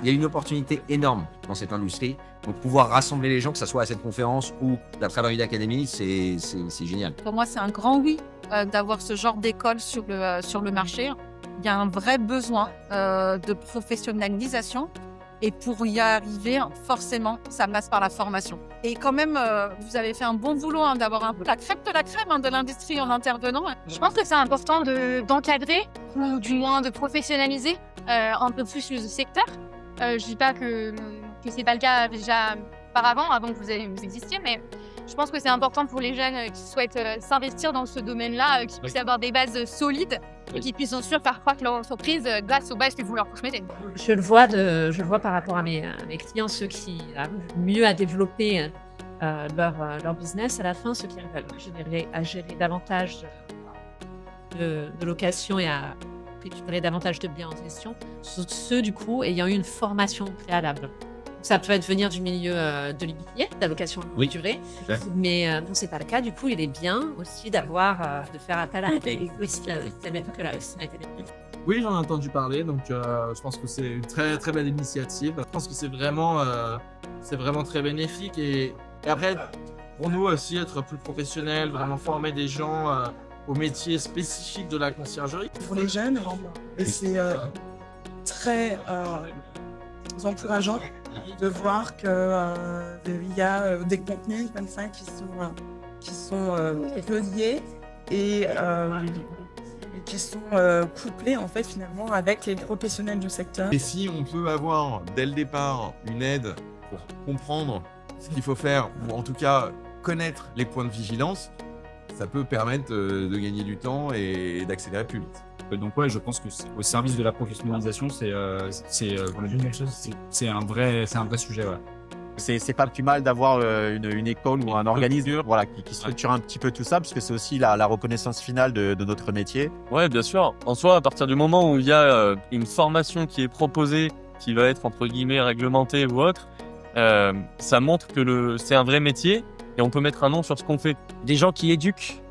il y a une opportunité énorme dans cette industrie. Donc, pouvoir rassembler les gens, que ce soit à cette conférence ou la Traveler Academy, c'est génial. Pour moi, c'est un grand oui d'avoir ce genre d'école sur le marché. Il y a un vrai besoin de professionnalisation. Et pour y arriver, forcément, ça passe par la formation. Et quand même, vous avez fait un bon boulot d'avoir un peu la crème de la crème de l'industrie en intervenant. Je pense que c'est important d'encadrer, ou du moins de professionnaliser un peu plus le secteur. Je dis pas que c'est pas le cas déjà avant que vous existiez, mais je pense que c'est important pour les jeunes qui souhaitent s'investir dans ce domaine-là, qui puissent avoir des bases solides et qui puissent ensuite faire croître leur entreprise grâce aux bases que vous leur transmettez. Je le vois par rapport à mes clients, ceux qui arrivent mieux à développer leur business. À la fin, ceux qui arrivent à gérer davantage de location et à récupérer davantage de biens en gestion, sont ceux du coup ayant eu une formation préalable. Ça peut venir du milieu de l'immobilier, de la location longue durée, mais non, c'est pas le cas. Du coup, il est bien aussi de faire appel à Oui, j'en ai entendu parler, donc je pense que c'est une très très belle initiative. Je pense que c'est vraiment très bénéfique et après, pour nous aussi, être plus professionnel, vraiment former des gens au métier spécifique de la conciergerie. Pour les jeunes, et c'est très encourageant de voir qu'il y a des contenus comme ça qui sont reliés et qui sont couplés en fait finalement avec les professionnels du secteur. Et si on peut avoir dès le départ une aide pour comprendre ce qu'il faut faire, ou en tout cas connaître les points de vigilance, ça peut permettre de gagner du temps et d'accélérer plus vite. Donc ouais, je pense que au service de la professionnalisation, c'est un vrai sujet. Ouais. C'est pas plus mal d'avoir une école ou un organisme qui structure un petit peu tout ça, parce que c'est aussi la reconnaissance finale de notre métier. Ouais, bien sûr. En soi, à partir du moment où il y a une formation qui est proposée, qui va être entre guillemets réglementée ou autre, ça montre que c'est un vrai métier et on peut mettre un nom sur ce qu'on fait. Des gens qui éduquent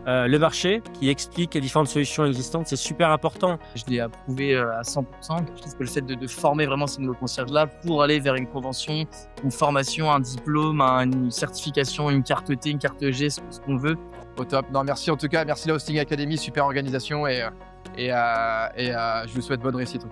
le marché, qui expliquent les différentes solutions existantes, c'est super important. Je l'ai approuvé à 100%. Je trouve que le fait de former vraiment ces nouveaux concierges-là pour aller vers une convention, une formation, un diplôme, une certification, une carte T, une carte G, ce qu'on veut. Au top. Non, merci en tout cas. Merci la Hosting Academy, super organisation et je vous souhaite bonne réussite.